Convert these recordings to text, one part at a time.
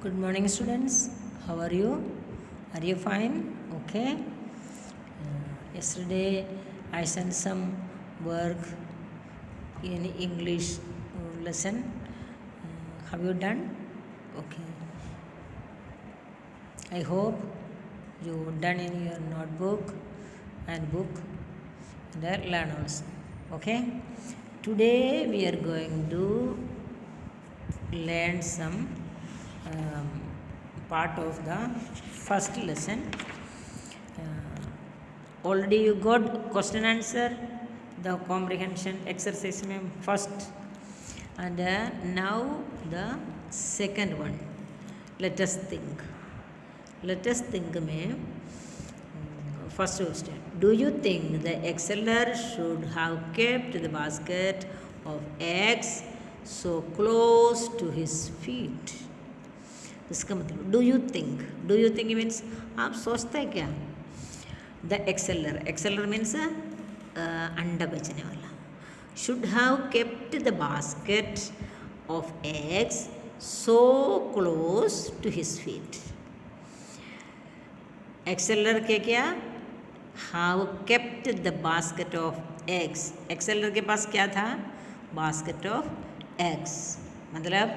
Good morning, students. How are you? Are you fine? Okay. Yesterday I sent some work in English lesson. Have you done? Okay. I hope you done in your notebook and book and learn also. Okay. Today we are going to learn some part of the first lesson. Already you got question answer, the comprehension exercise में first, and now the second one. Let us think. Let us think में first question. Do you think the exceller should have kept the basket of eggs so close to his feet? इसका मतलब do you think means आप सोचते हैं क्या. The एक्सेलर means अंडा बेचने वाला. Should have kept the basket of eggs so close to his feet. Egg seller के क्या have kept the basket of eggs. Egg seller के पास क्या था? Basket of eggs. मतलब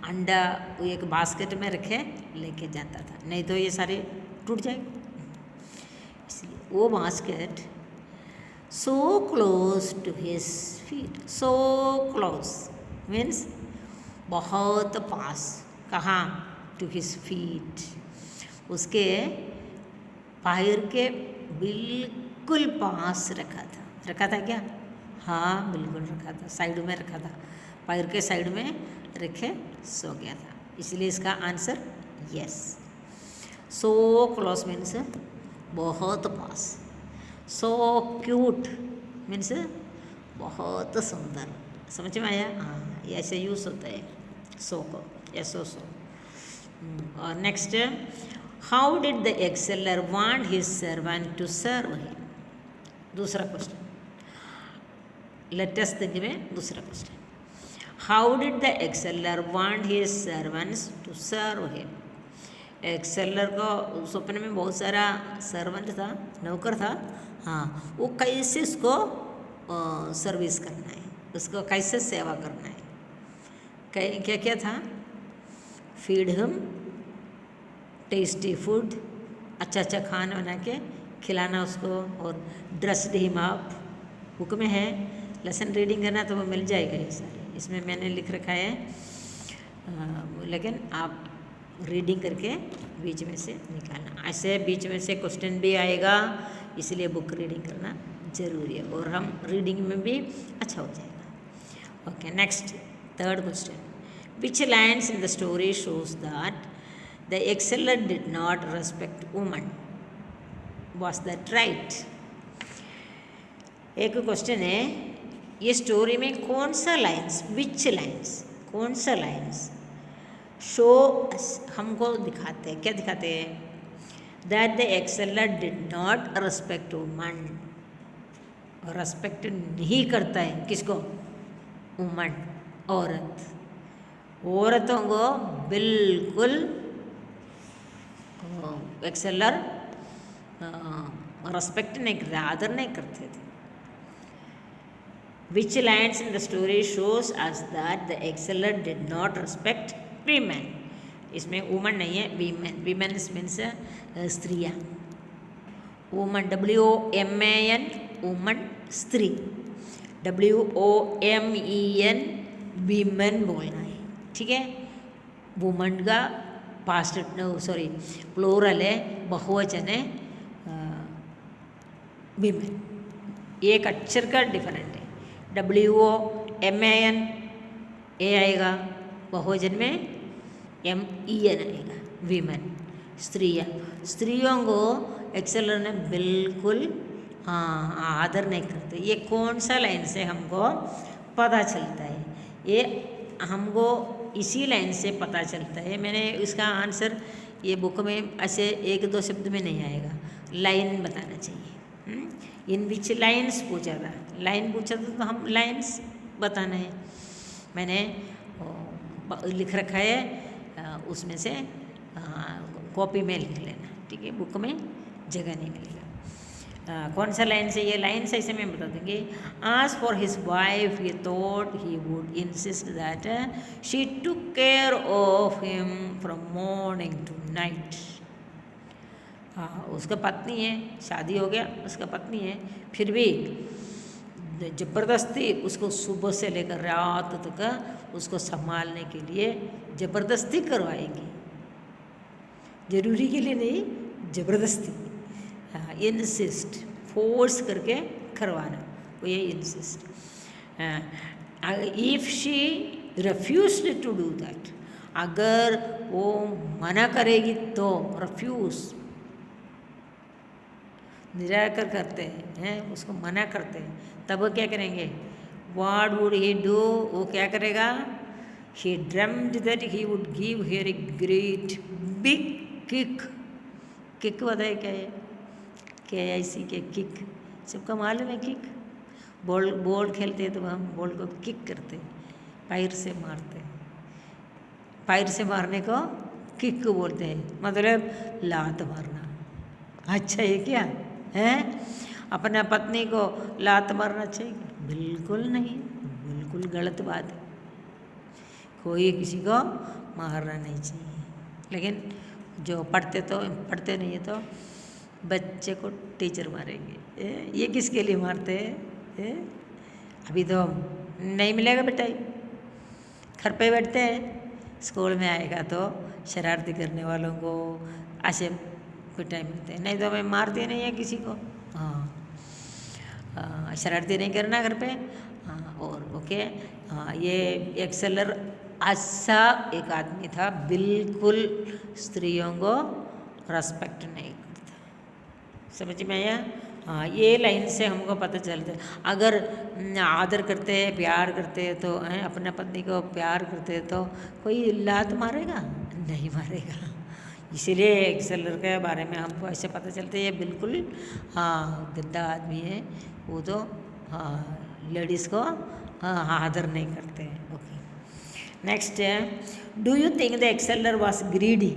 अंडा एक बास्केट में रखे लेके जाता था, नहीं तो ये सारे टूट जाएंगे. इसलिए वो basket so close to his feet. So close means बहुत पास. कहाँ? To his feet. उसके पैर के बिल्कुल पास रखा था क्या? हाँ बिल्कुल रखा था. साइड में रखा था. पैर के साइड में रखे सो गया था. इसलिए इसका आंसर यस. सो क्लोज मीन्स बहुत पास. सो क्यूट मीन्स बहुत सुंदर. समझ में आया? हाँ, ये ऐसे यूज होता है सो को. Yes so. और next, how did the egg seller want his servant to serve him. दूसरा क्वेश्चन. लेटेस्ट थिंक में दूसरा question. How did the egg seller want his servants to serve him. Egg seller को सपने में बहुत सारा सर्वेंट था, नौकर था. हाँ, वो कैसे उसको सर्विस करना है, उसको कैसे सेवा करना है. क्या क्या था? Feed him tasty food. अच्छा खाना बना के खिलाना उसको. और ड्रेस्ड हिम अप. बुक में है, लेसन रीडिंग करना तो वो मिल जाएगा. ये सारे इसमें मैंने लिख रखा है, लेकिन आप रीडिंग करके बीच में से निकालना. ऐसे बीच में से क्वेश्चन भी आएगा, इसलिए बुक रीडिंग करना ज़रूरी है और हम रीडिंग में भी अच्छा हो जाएगा. Okay, next third question. Which lines in the story shows that the egg seller did not respect woman. Was that right? एक क्वेश्चन है. ये स्टोरी में कौन सा लाइन्स, विच लाइन्स, कौन सा लाइन्स शो हमको दिखाते हैं, क्या दिखाते हैं? That the egg seller did not respect woman. Respect नहीं करता है किसको? वुमन, औरत. औरतों को बिल्कुल एक्सेलर रेस्पेक्ट नहीं करते, आदर नहीं करते थे. Which lines in the story shows us that the exceller did not respect women. इसमें woman नहीं है, women. Women means स्त्रियाँ. woman WOMAN, woman स्त्री. WOMEN women बोलना है, ठीक है. woman का पास्ट सॉरी प्लूरल है, बहुवचन है women. एक अक्षर का डिफरेंट है. WOMAN ए आएगा, बहुवचन में MEN आएगा, वीमेन स्त्रियाँ. स्त्रियों को एक्सेलर ने बिल्कुल आदर नहीं करते. ये कौन सा लाइन से हमको पता चलता है? ये हमको इसी लाइन से पता चलता है. मैंने इसका आंसर ये बुक में ऐसे एक दो शब्द में नहीं आएगा, लाइन बताना चाहिए. इन विच लाइन्स पूछा था, लाइन पूछा था तो हम लाइन्स बताना है. मैंने लिख रखा है उसमें से कॉपी में लिख लेना, ठीक है, बुक में जगह नहीं मिलेगा। कौन सा लाइन से, ये लाइन से ऐसे में बता देंगे। As for his wife he thought he would insist that she took care of him from morning to night. हाँ, उसका पत्नी है, शादी हो गया, उसका पत्नी है, फिर भी ज़बरदस्ती उसको सुबह से लेकर रात तक उसको संभालने के लिए ज़बरदस्ती करवाएगी, जरूरी के लिए नहीं, ज़बरदस्ती। हाँ, इंसिस्ट, फोर्स करके करवाना, वो ये insist. If she refused to do that, अगर वो मना करेगी तो, रिफ्यूज़ निराकर करते हैं, उसको मना करते हैं, तब वो क्या करेंगे? व्हाट वुड ही डू, वो क्या करेगा? He dreamed that he would give her a great big kick. Kick बताए क्या है? KIC के किक, सबका मालूम है किक। बॉल खेलते हैं तो हम बॉल को किक करते हैं, पैर से मारते हैं, पैर से मारने को किक बोलते हैं, मतलब लात मारना। अच्छा ये क्या है? अपना पत्नी को लात मारना चाहिए? बिल्कुल नहीं, बिल्कुल गलत बात है। कोई किसी को मारना नहीं चाहिए, लेकिन जो पढ़ते नहीं है तो बच्चे को टीचर मारेंगे। ये किसके लिए मारते हैं? अभी तो नहीं मिलेगा बेटा, घर पे बैठते हैं, स्कूल में आएगा तो शरारती करने वालों को ऐसे पिटाई मिलते हैं, नहीं तो मैं मारती नहीं है किसी को। हाँ, शरारती नहीं करना घर पे। हाँ, और ओके। हाँ, ये एक्सेलर ऐसा एक आदमी था, बिल्कुल स्त्रियों को रेस्पेक्ट नहीं करता। समझ में आया? हाँ, ये लाइन से हमको पता चलता है, अगर आदर करते हैं, प्यार करते हैं तो हैं, अपने पत्नी को प्यार करते हैं तो कोई लात मारेगा? नहीं मारेगा। इसीलिए एक्सेलर के बारे में हमको ऐसे पता चलता है, ये बिल्कुल हाँ गंदा आदमी है, वो तो हाँ लेडीज़ को हाँ आदर नहीं करते हैं। ओके, नेक्स्ट है, do you think the egg seller was greedy?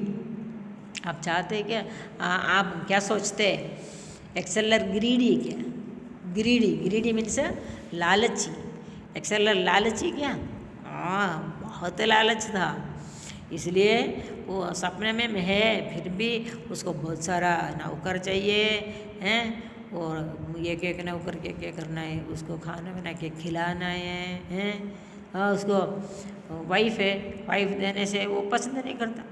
आप चाहते हैं क्या, आप क्या सोचते हैं? एक्सेलर ग्रीडी क्या? ग्रीडी मीन्स लालची। एक्सेलर लालची क्या? हाँ, बहुत लालच था, इसलिए वो सपने में है, फिर भी उसको बहुत सारा नौकर चाहिए हैं, और एक नौकर के क्या करना है, उसको खाना बना के खिलाना है। हाँ, उसको वाइफ है, वाइफ देने से वो पसंद नहीं करता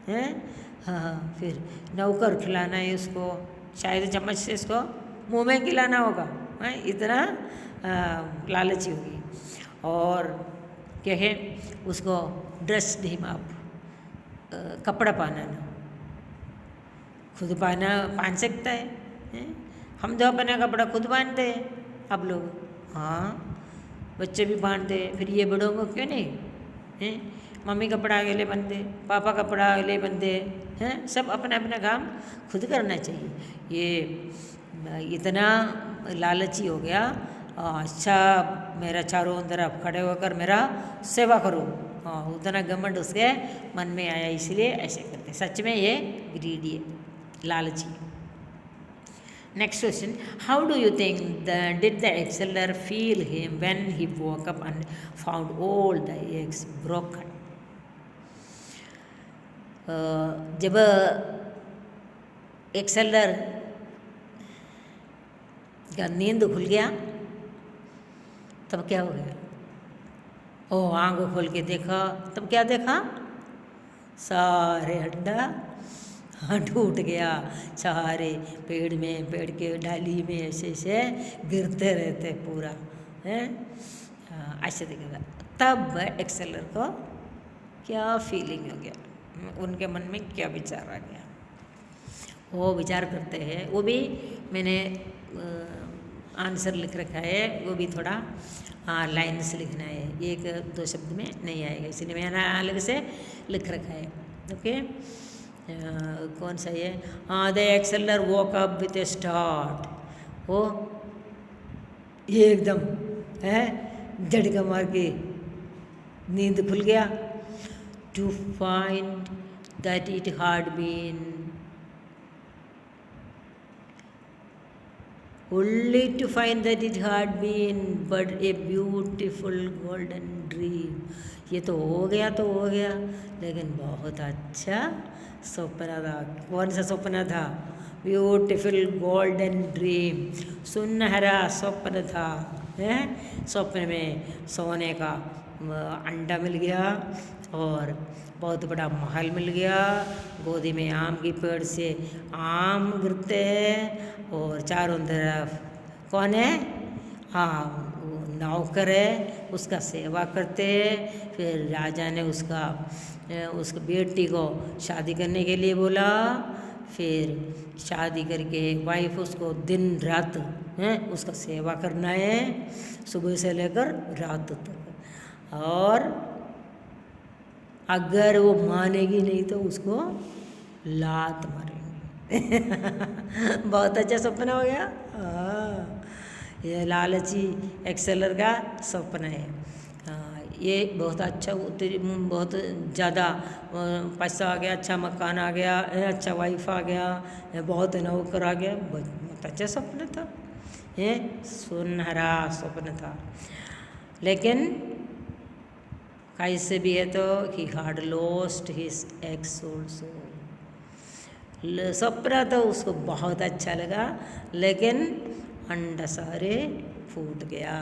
है। हाँ, फिर नौकर खिलाना है उसको, शायद चम्मच से इसको मुंह में खिलाना होगा, है इतना लालची होगी। और क्या है, उसको ड्रेस नहीं आप कपड़ा पहनना, खुद पहन सकता है? हम तो अपना कपड़ा खुद पहनते हैं, अब लोग हाँ बच्चे भी पहनते हैं, फिर ये बड़ों को क्यों नहीं हैं? मम्मी कपड़ा अगले बनते, पापा कपड़ा अगले बनते हैं, सब अपना अपना काम खुद करना चाहिए। ये इतना लालची हो गया, अच्छा मेरा चारों तरफ खड़े होकर मेरा सेवा करो, हाँ उतना घमंड उसके मन में आया, इसलिए ऐसे करते। सच में ये ग्रीडी है, लालची। Next question, how do you think did the egg seller feel him when he woke up and found all the eggs broken? जब एक्सेलर का नींद खुल गया तब क्या हो गया? ओ आंख खोल के देखा, तब क्या देखा? सारे अंडा टूट गया, सारे पेड़ के डाली में ऐसे ऐसे गिरते रहते पूरा है, ऐसे दिखेगा। तब एक्सेलर को क्या फीलिंग हो गया, उनके मन में क्या विचार आ गया? वो विचार करते हैं, वो भी मैंने आंसर लिख रखा है, वो भी थोड़ा लाइन से लिखना है, एक दो शब्द में नहीं आएगा, इसलिए मैंने अलग से लिख रखा है। ओके, कौन सा ये? हाँ, the egg seller woke up with a start, वो एकदम है झटका मार के नींद खुल गया। To find that it had been only to find that it had been but a beautiful golden dream. ये तो हो गया लेकिन बहुत अच्छा सपना था। कौन सा सपना था? ब्यूटीफुल गोल्डन ड्रीम, सुनहरा स्वप्न था। हैं, स्वप्न में सोने का अंडा मिल गया और बहुत बड़ा महल मिल गया, गोदी में आम की पेड़ से आम गिरते हैं और चारों तरफ कौन है? हाँ, वो नौकर है, उसका सेवा करते हैं। फिर राजा ने उसका बेटी को शादी करने के लिए बोला। फिर शादी करके वाइफ उसको दिन रात उसका सेवा करना है, सुबह से लेकर रात तक। और अगर वो मानेगी नहीं तो उसको लात मारेंगे। बहुत अच्छा सपना हो गया। ये लालची एक्सेलर का सपना है। ये बहुत अच्छा, बहुत ज़्यादा पैसा आ गया, अच्छा मकान आ गया, अच्छा वाइफ आ गया, बहुत नौकर आ गया, बहुत अच्छा सपना था। ये सुनहरा सपना था। लेकिन कैसे भी है तो he had lost his eggs also. सपना तो उसको बहुत अच्छा लगा लेकिन अंडा सारे फूट गया।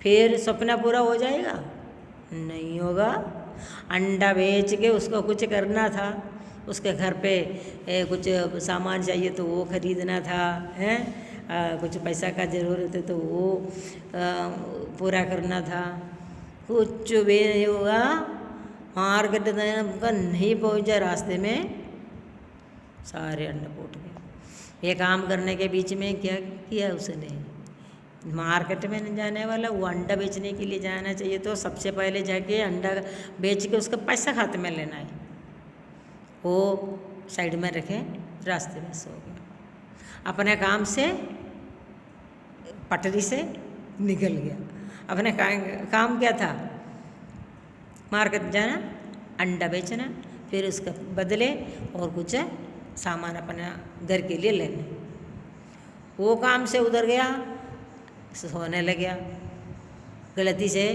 फिर सपना पूरा हो जाएगा? नहीं होगा। अंडा बेच के उसको कुछ करना था, उसके घर पे कुछ सामान चाहिए तो वो खरीदना था, हैं, कुछ पैसा का ज़रूरत है तो वो पूरा करना था। कुछ भी नहीं होगा। मार्केट का नहीं पहुंचा, रास्ते में सारे अंडे फूट गए। ये काम करने के बीच में क्या किया उसने? मार्केट में नहीं जाने वाला, वो अंडा बेचने के लिए जाना चाहिए तो सबसे पहले जाके अंडा बेच के उसका पैसा खाते में लेना है। वो साइड में रखे, रास्ते में सो गया। अपने काम से, पटरी से निकल गया। अपने काम क्या था? मार्केट जाना, अंडा बेचना, फिर उसका बदले और कुछ सामान अपना घर के लिए लेना। वो काम से उधर गया, सोने लग गया। गलती से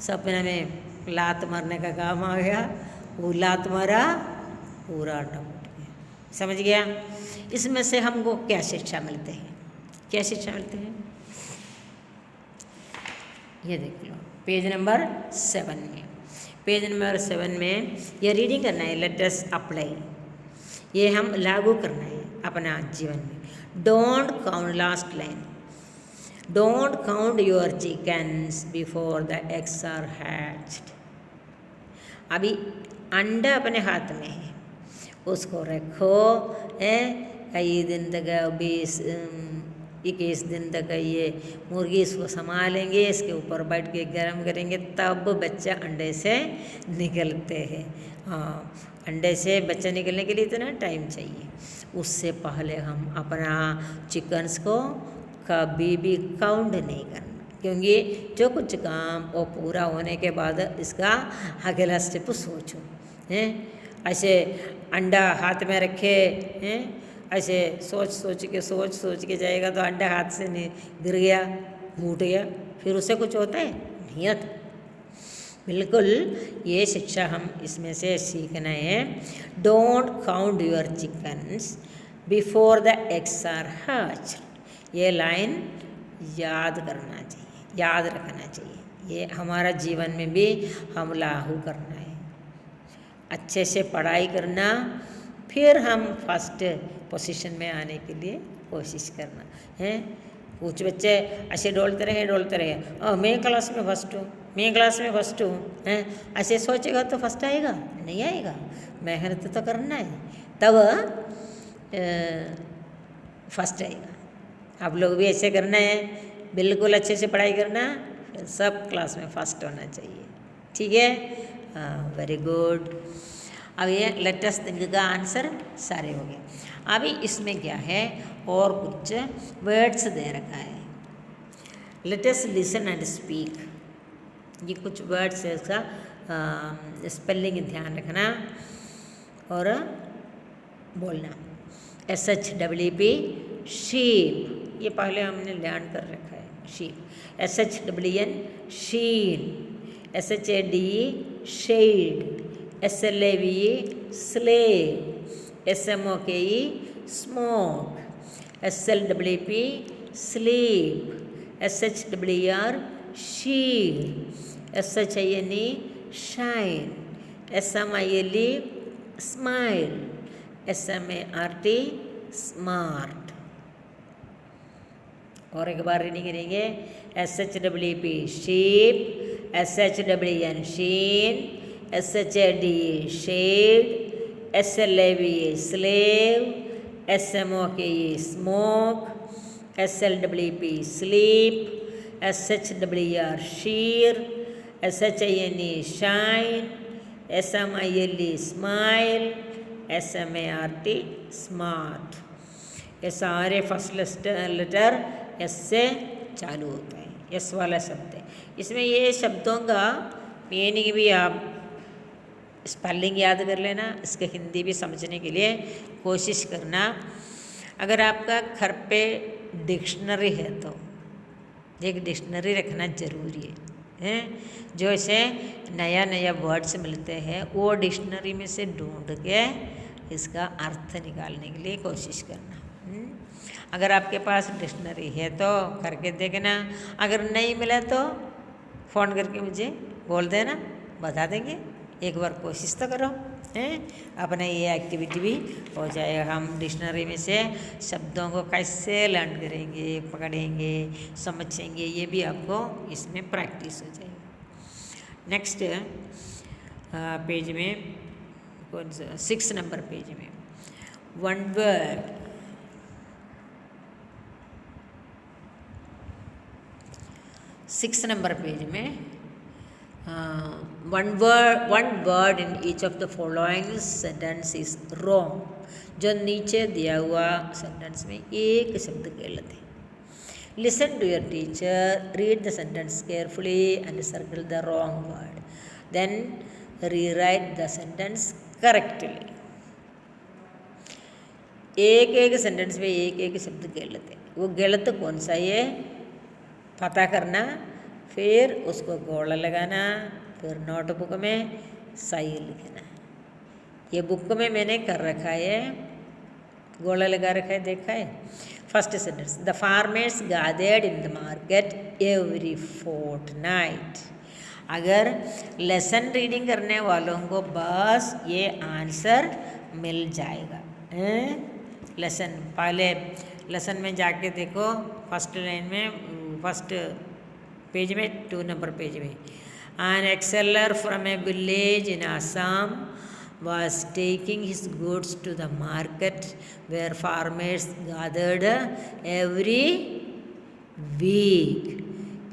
सपने में लात मारने का काम आ गया, वो लात मारा, पूरा अंडा फूट गया। समझ गया? इसमें से हमको क्या शिक्षा मिलते हैं? क्या शिक्षा मिलते हैं? ये देख लो पेज नंबर 7 में। पेज नंबर 7 में ये रीडिंग करना है, लेट अस अप्लाई। ये हम लागू करना है अपना जीवन में। Don't count, last line, don't count your chickens before the eggs are hatched. अभी अंडा अपने हाथ में है, उसको रखो, कई दिन तक 21 दिन तक ये मुर्गी इसको संभालेंगे, इसके ऊपर बैठ के गर्म करेंगे, तब बच्चा अंडे से निकलते हैं। हाँ, अंडे से बच्चा निकलने के लिए इतना टाइम चाहिए। उससे पहले हम अपना चिकन्स को कभी भी काउंट नहीं करना, क्योंकि जो कुछ काम वो पूरा होने के बाद इसका अगला स्टेप सोचो। ऐसे अंडा हाथ में रखे हैं, ऐसे सोच सोच के जाएगा तो अंडा हाथ से गिर गया, फूट गया, फिर उससे कुछ होता है? नहीं होता। बिल्कुल, ये शिक्षा हम इसमें से सीखना है। Don't count your chickens before the eggs are hatched. ये लाइन याद करना चाहिए, याद रखना चाहिए। ये हमारा जीवन में भी हम लागू करना है। अच्छे से पढ़ाई करना, फिर हम फर्स्ट पोजीशन में आने के लिए कोशिश करना है। कुछ बच्चे ऐसे डोलते रहे, मैं क्लास में फर्स्ट हूँ, मैं क्लास में फर्स्ट हूँ, ऐसे सोचेगा तो फर्स्ट आएगा? नहीं आएगा। मेहनत तो करना है, तब फर्स्ट आएगा। आप लोग भी ऐसे करना है, बिल्कुल अच्छे से पढ़ाई करना, फिर सब क्लास में फर्स्ट होना चाहिए। ठीक है? Very good. अब ये लेटेस्ट थिंग का आंसर सारे हो गए। अभी इसमें क्या है, और कुछ वर्ड्स दे रखा है। Let us listen and speak. ये कुछ वर्ड्स है, इसका स्पेलिंग ध्यान रखना। और बोलना SHEEP शीप, ये पहले हमने लर्न कर रखा है sheep. SHEEN sheen, SHADE shade, SLAVE slave, SMOKE smoke, SLPP sleep, SHWR sheer, SHINE shine, SMILE smile, SMART smart. और एक बार रीडिंग करेंगे SHEEP sheep, SHWN sheen, SHADE shade, SLAVE slave, SMOKE smoke, SLPP sleep, SHWR sheer, SHINE shine, SMILE smile, SMART smart. ये सारे first letter S से चालू होता है, एस वाला शब्द है। इसमें ये शब्दों का मीनिंग भी आप स्पेलिंग याद कर लेना, इसके हिंदी भी समझने के लिए कोशिश करना। अगर आपका घर पे डिक्शनरी है तो एक डिक्शनरी रखना ज़रूरी है, जो ऐसे नया नया वर्ड्स मिलते हैं वो डिक्शनरी में से ढूंढ के इसका अर्थ निकालने के लिए कोशिश करना। अगर आपके पास डिक्शनरी है तो करके देखना, अगर नहीं मिला तो फ़ोन करके मुझे बोल देना, बता देंगे। एक बार कोशिश तो करो, हैं अपना ये एक्टिविटी भी हो जाएगा। हम डिक्शनरी में से शब्दों को कैसे लर्न करेंगे, पकड़ेंगे, समझेंगे, ये भी आपको इसमें प्रैक्टिस हो जाएगी। नेक्स्ट पेज में कौन सा 6 नंबर पेज में वन वर्ड, 6 नंबर पेज में one word in each of the following sentence is wrong। जो नीचे दिया हुआ सेंटेंस में एक शब्द गलत है। Listen to your teacher, read the sentence carefully and circle the wrong word, then rewrite the sentence correctly। एक एक सेंटेंस में एक एक शब्द गलत है, वो गलत कौन सा है पता करना, फिर उसको गोला लगाना, फिर नोटबुक में सही लिखना। ये बुक में मैंने कर रखा है, गोला लगा रखा है, देखा है। First sentence, the farmers gathered in the market every Fortnite. अगर लेसन रीडिंग करने वालों को बस ये आंसर मिल जाएगा। लेसन पहले लेसन में जाके देखो, फर्स्ट लाइन में, फर्स्ट पेज में, 2 नंबर पेज में, an exceller from a village in Assam was taking his goods to the market where farmers gathered every week।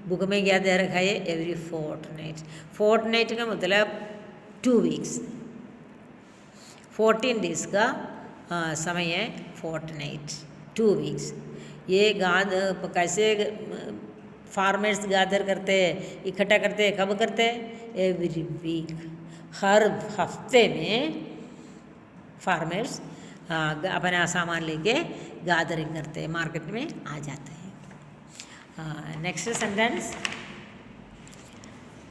Book में क्या दे रखा है, एवरी फोर्टनाइट। फोर्टनाइट का मतलब 2 वीक्स, 14 डेज का समय है फोर्टनाइट, 2 वीक्स। ये कैसे फार्मर्स गैदर करते हैं, इकट्ठा करते हैं, कब करते हैं, एवरी वीक, हर हफ्ते में फार्मर्स अपना सामान लेके गैदरिंग करते हैं, मार्केट में आ जाते हैं। Next sentence,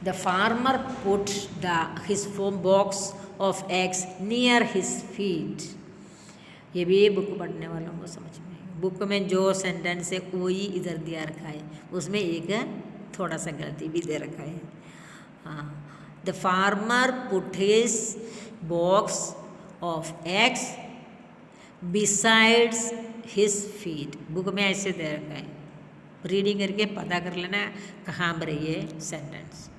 the farmer put his box of eggs near his feet. ये भी बुक पढ़ने वालों को समझ में, बुक में जो सेंटेंस है वही इधर दिया रखा है, उसमें एक थोड़ा सा गलती भी दे रखा है। The farmer put his box of eggs besides his feet. Book में ऐसे दे रखा है, रीडिंग करके पता कर लेना कहाँ पर है सेंटेंस।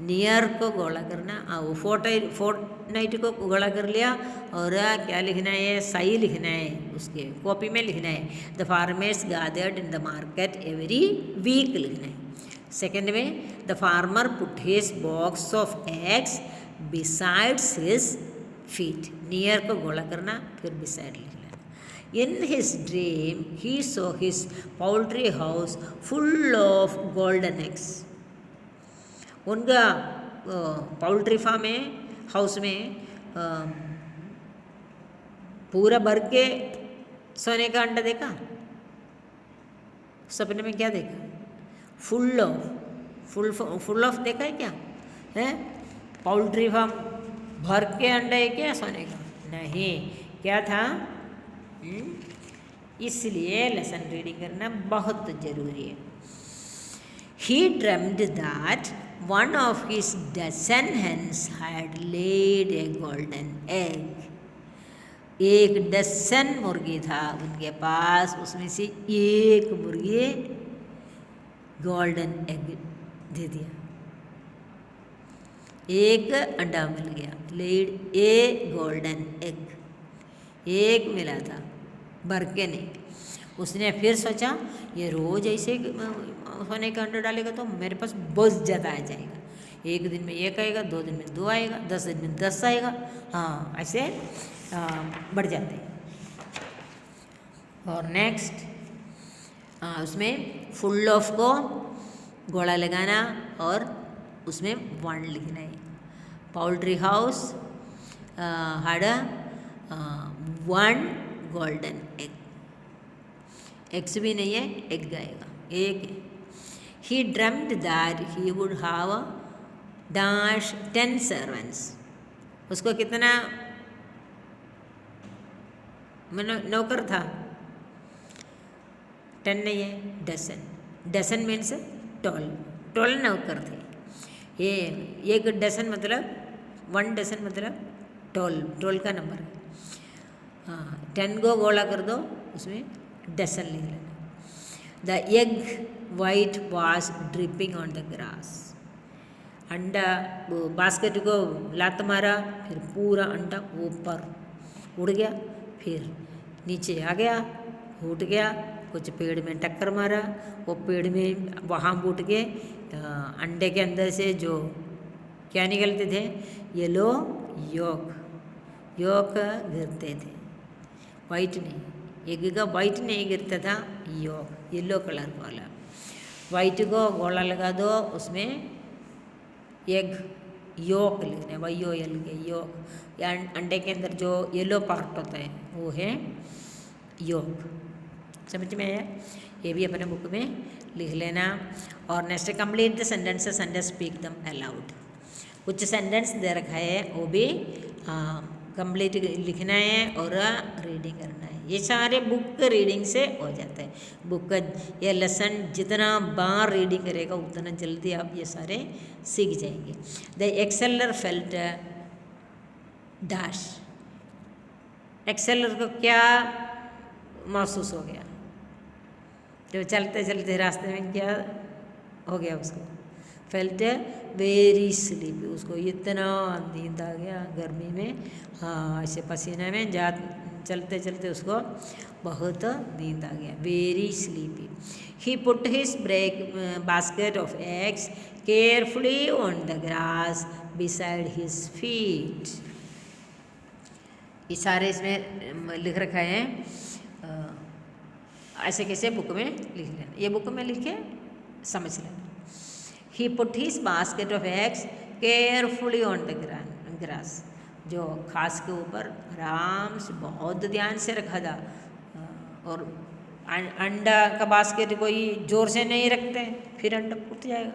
नियर को गोला करना, वो फोर्टनाइट को गोला कर लिया, और क्या लिखना है, सही लिखना है, उसके कॉपी में लिखना है। The farmers gathered in the market every week लिखना है। सेकंड में, the farmer put his box of eggs besides his feet. Near को गोला करना, फिर बिसाइड लिखना। In his dream he saw his poultry house full of golden eggs. उनका poultry farm में, हाउस में पूरा भर के सोने का अंडा देखा? सपने में क्या देखा? फुल ऑफ देखा है क्या? है पोल्ट्री फार्म भर के अंडा है क्या सोने का? नहीं, क्या था? इसलिए लेसन रीडिंग करना बहुत ज़रूरी है। He dreamed that one of his dozen hens had laid a golden egg. एक डसन मुर्गी था उनके पास, उसमें से एक मुर्गी गोल्डन एग दे दिया, एक अंडा मिल गया। लेड ए गोल्डन एग, एक मिला था, भर के नहीं। उसने फिर सोचा ये रोज़ ऐसे सोने का अंडा डालेगा तो मेरे पास बहुत ज़्यादा आ जाएगा। एक दिन में एक आएगा, 2 दिन में 2 आएगा, 10 दिन में 10 आएगा। हाँ, ऐसे बढ़ जाते हैं। और नेक्स्ट उसमें फुल ऑफ को गोला लगाना और उसमें 1 लिखना है। Poultry house had 1 golden egg. Eggs भी नहीं है, एग आएगा, एक है। He dreamed that he would have dash 10 servants. उसको कितना नौकर था? 10 नहीं है, डसन। डसन मीन्स 12 नौकर थे। ये एक डसन मतलब 1 डसन मतलब 12 का नंबर है। हाँ, 10 को गोला कर दो, उसमें डसन लिख लेना। The egg white was dripping on the grass. अंडा बास्केट को लात मारा, फिर पूरा अंडा ऊपर उड़ गया, फिर नीचे आ गया, फूट गया। कुछ पेड़ में टक्कर मारा, वो पेड़ में वहाँ फूट के अंडे के अंदर से जो क्या निकलते थे? येलो योक गिरते थे, वाइट नहीं। एग का वाइट नहीं गिरता था, योक येलो कलर वाला। वाइट को गोला लगा दो, उसमें एग योक लिखना है, YOL के योक। या अंडे के अंदर जो येलो पार्ट होता है वो है योक। समझ में आया? ये भी अपने बुक में लिख लेना। और next complete the sentences and speak दम अलाउड। कुछ सेंटेंस दे रखा है, वो भी कंप्लीट लिखना है और रीडिंग करना है। ये सारे बुक रीडिंग से हो जाता है। बुक ये लेसन जितना बार रीडिंग करेगा उतना जल्दी आप ये सारे सीख जाएंगे। The egg seller felt dash. एक्सेलर को क्या महसूस हो गया? जो चलते चलते रास्ते में क्या हो गया उसको? Felt very sleepy. उसको इतना नींद आ गया गर्मी में, हाँ ऐसे पसीने में चलते चलते उसको बहुत नींद आ गया। Very sleepy. He put his basket of eggs carefully on the grass beside his feet. ये सारे इसमें लिख रखा है, ऐसे कैसे बुक में लिख लेना। ये बुक में लिख के समझ लेना। He put his basket of eggs carefully on the grass. जो घास के ऊपर आराम से बहुत ध्यान से रखा था। और अंडा का बास्केट कोई जोर से नहीं रखते, फिर अंडा फूट जाएगा।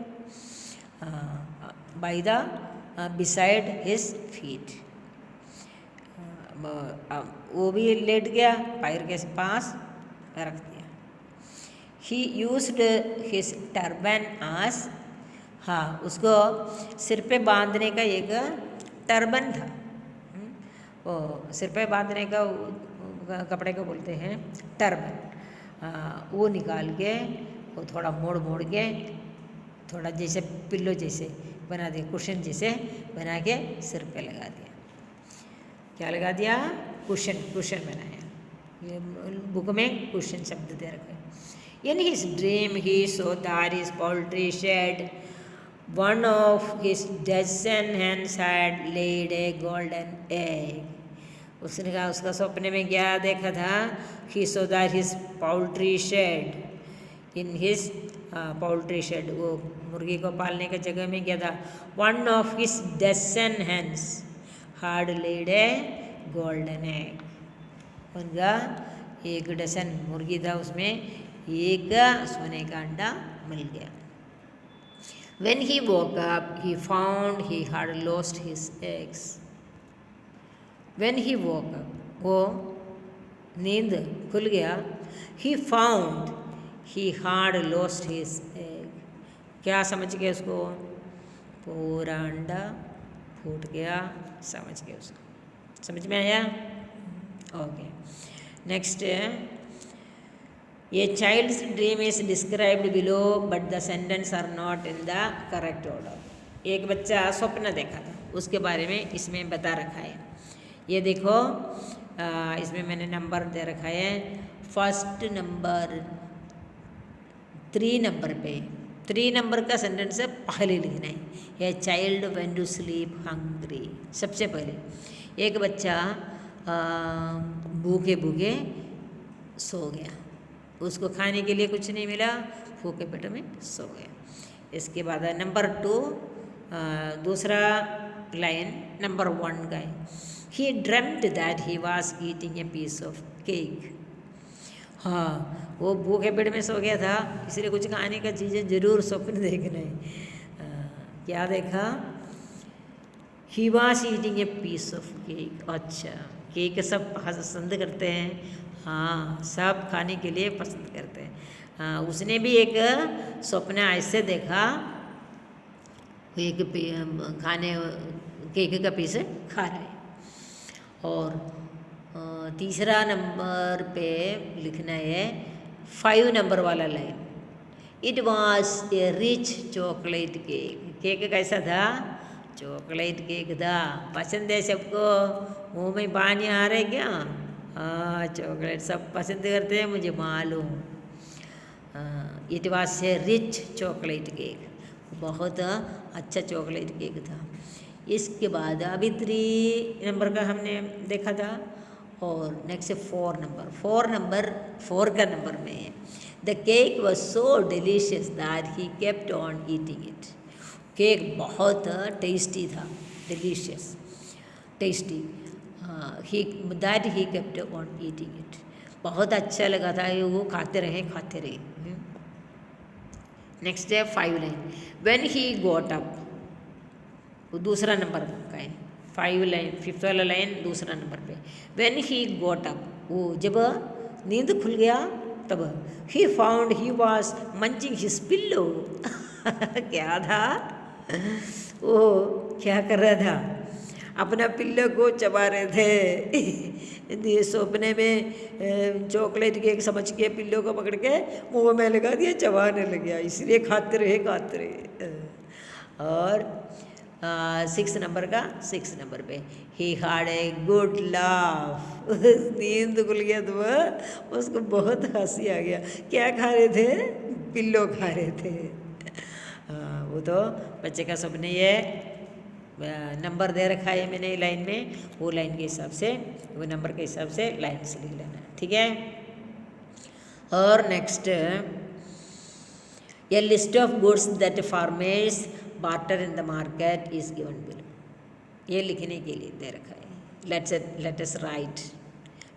By the beside his feet. वो भी लेट गया, पैर के पास रख दिया। ही यूज्ड हिज टर्बन आस। हाँ, उसको सिर पे बांधने का एक टर्बन था। वो सिर पे बांधने का कपड़े को बोलते हैं टर्बन। वो निकाल के वो थोड़ा मोड़ के थोड़ा जैसे पिल्लो जैसे बना दिया, कुशन जैसे बना के सिर पे लगा दिया। क्या लगा दिया? कुशन बनाया। ये बुक में कुशन शब्द दे रखे। In his dream he saw that his poultry shed one of his dozen hens had laid a golden egg. उसने कहा, उसका सपने में क्या देखा था? He saw that his poultry shed, in his poultry shed, वो मुर्गी को पालने की जगह में क्या था? One of his dozen hens had laid a golden egg. उनका 1 डज़न मुर्गी था, उसमें एक सोने का अंडा मिल गया. When he woke up, he found he had lost his eggs. When he woke up, वो नींद खुल गया. He found he had lost his egg. क्या समझ गया उसको? पूरा अंडा फूट गया, समझ गया उसको. समझ में आया? Okay. Next, a child's dream is described below but the sentence are not in the correct order. एक बच्चा स्वप्न देखा था, उसके बारे में इसमें बता रखा है. ये देखो, इसमें मैंने नंबर दे रखा है. फर्स्ट नंबर 3 नंबर पे, 3 नंबर का सेंटेंस है, पहले लिखना है. A child went to sleep hungry. सबसे पहले एक बच्चा भूखे भूखे सो गया, उसको खाने के लिए कुछ नहीं मिला, भूखे पेट में सो गया. इसके बाद नंबर 2, दूसरा लाइन नंबर 1 का है. He dreamed that he was eating a piece of cake. हाँ, वो भूखे पेट में सो गया था, इसलिए कुछ खाने का चीज़ें जरूर स्वप्न देखना है. क्या देखा? He was eating a piece of cake. अच्छा, केक सब पसंद करते हैं. हाँ, सब खाने के लिए पसंद करते हैं. हाँ, उसने भी एक स्वप्न ऐसे देखा, एक खाने केक का पीस खा रहा है. और तीसरा नंबर पे लिखना है 5 नंबर वाला line. It was a rich chocolate cake. Cake कैसा था? चॉकलेट केक था. पसंद है सबको? मुँह में पानी आ रहा है क्या? हाँ, चॉकलेट सब पसंद करते हैं, मुझे मालूम. It was a rich chocolate cake. बहुत अच्छा चॉकलेट केक था. इसके बाद अभी 3 नंबर का हमने देखा था, और नेक्स्ट 4 नंबर. 4 का नंबर में है. The cake was so delicious that he kept on eating it. Cake बहुत टेस्टी था, delicious, tasty. He kept on eating it. बहुत अच्छा लगा था, वो खाते रहे. नेक्स्ट है 5 line. When he got up, वो दूसरा नंबर का है. 5 लाइन, 5th वाला लाइन दूसरा नंबर पे. व्हेन ही गॉट अप, वो जब नींद खुल गया तब. He found he was munching his pillow. क्या था? वो क्या कर रहा था? अपना पिल्लो को चबा रहे थे. सपने में चॉकलेट केक समझ के पिल्लो को पकड़ के मुंह में लगा दिया, चबाने लग गया. इसलिए खाते रहे. और 6 नंबर का 6 नंबर पे he had a good laugh. नींद खुल गया तो उसको बहुत हंसी आ गया. क्या खा रहे थे? पिल्लो खा रहे थे. वो तो बच्चे का सपने. ये नंबर दे रखा है मैंने लाइन में, वो लाइन के हिसाब से, वो नंबर के हिसाब से लाइन से लिख लेना. ठीक है. और next, A list of goods that farmers barter in the market is given below. ये लिखने के लिए दे रखा है. Let us right.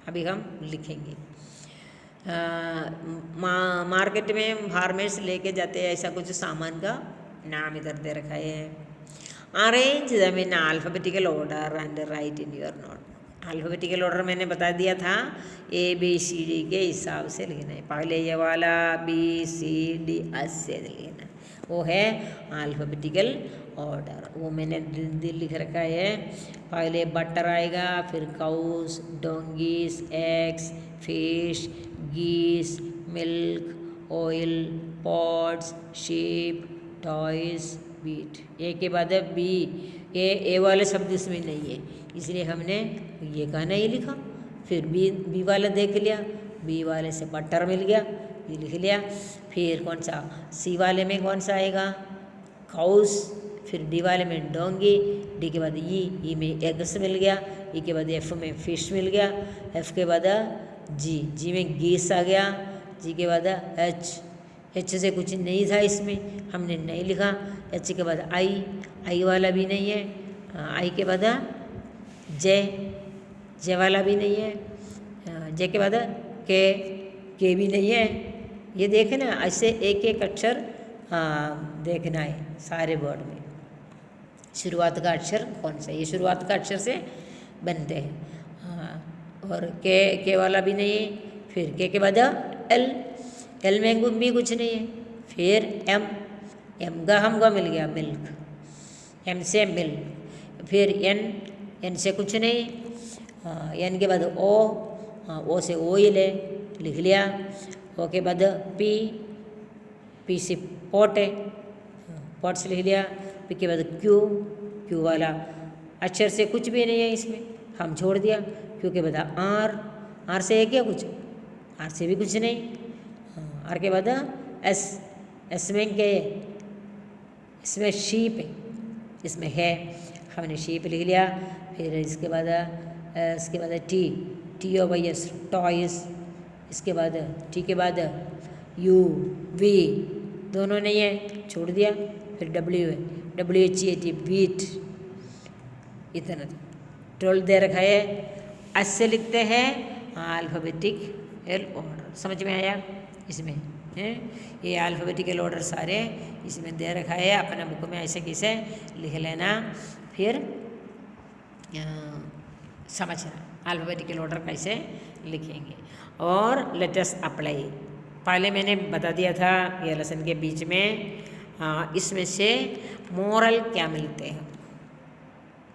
अभी हम लिखेंगे. मार्केट में फार्मर्स लेके जाते हैं ऐसा कुछ सामान का नाम इधर दे रखा है. Arrange them in alphabetical order and write in your note. Alphabetical order मैंने बता दिया था, ABCD के हिसाब से लिखना है. पहले ये वाला BCD ऐसे लिखना, वो है अल्फ़ाबेटिकल ऑर्डर. वो मैंने लिख रखा है. पहले बटर आएगा, फिर cows, donkeys, eggs, fish, geese, milk, oil, pods, sheep, toys, beet. A के बाद है बी. ए वाले शब्द इसमें नहीं है, इसलिए हमने ये का नहीं लिखा. फिर बी वाला देख लिया, बी वाले से बटर मिल गया, ये लिख लिया. फिर कौन सा सी वाले में कौन सा आएगा? काउस. फिर डी वाले में डोंगी, डी के बाद ई में एग्स मिल गया, ई के बाद एफ में फिश मिल गया, एफ के बाद जी में गीस आ गया, जी के बाद एच से कुछ नहीं था इसमें, हमने नहीं लिखा. एच के बाद आई वाला भी नहीं है. आई के बाद जे वाला भी नहीं है. जे के बाद के भी नहीं है। ये देखे ना, ऐसे एक एक अक्षर देखना है सारे वर्ड में। शुरुआत का अक्षर कौन सा, ये शुरुआत का अक्षर से बनते हैं। हाँ, और के वाला भी नहीं है। फिर के बाद एल में भी कुछ नहीं है। फिर एम का हमका मिल गया मिल्क, एम से मिल्क। फिर एन से कुछ नहीं, एन के बाद ओ से ऑयल है, लिख लिया। ओ के बाद पी से पॉट है, पॉट से लिख लिया। पी के बाद क्यू वाला अक्षर से कुछ भी नहीं है इसमें, हम छोड़ दिया। क्यू के बाद आर से है क्या कुछ, आर से भी कुछ नहीं। आर के बाद एस में क्या है, इसमें शीप है, इसमें है, हमने शीप लिख लिया। फिर इसके बाद T O Y S toys. इसके बाद टी के बाद यू वी दोनों नहीं है, छोड़ दिया। फिर डब्ल्यू है, WHEAT बीट। इतना 12 दे रखा है। ऐसे लिखते हैं अल्फ़ाबेटिक ऑर्डर। समझ में आया इसमें है? ये अल्फ़ाबेटिकल ऑर्डर सारे इसमें दे रखा है, अपना बुक में ऐसे कैसे लिख लेना। फिर समझना अल्फ़ाबेटिकल ऑर्डर कैसे लिखेंगे। और लेटेस्ट अप्लाई, पहले मैंने बता दिया था ये लेसन के बीच में। इसमें से मोरल क्या मिलते हैं,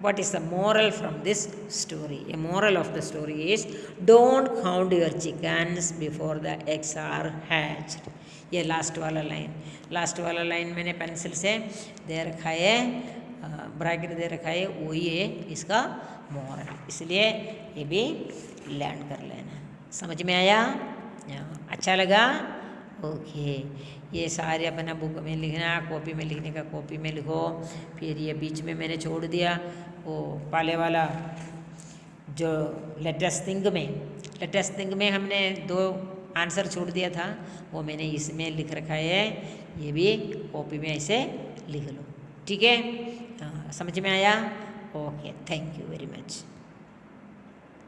what is the moral from this story? A moral of the story is don't count your chickens before the eggs are hatched. ये लास्ट वाला लाइन मैंने पेंसिल से दे रखा है, ब्रैकेट दे रखा है, वही है इसका मोरल, इसलिए ये भी लर्न कर लेना। समझ में आया? अच्छा लगा? ओके। ये सारे अपना बुक में लिखना, कॉपी में लिखने का कॉपी में लिखो। फिर ये बीच में मैंने छोड़ दिया वो पहले वाला जो लेटेस्ट थिंग में हमने 2 आंसर छोड़ दिया था, वो मैंने इसमें लिख रखा है। ये भी कॉपी में ऐसे लिख लो, ठीक है? समझ में आया? Okay, thank you very much.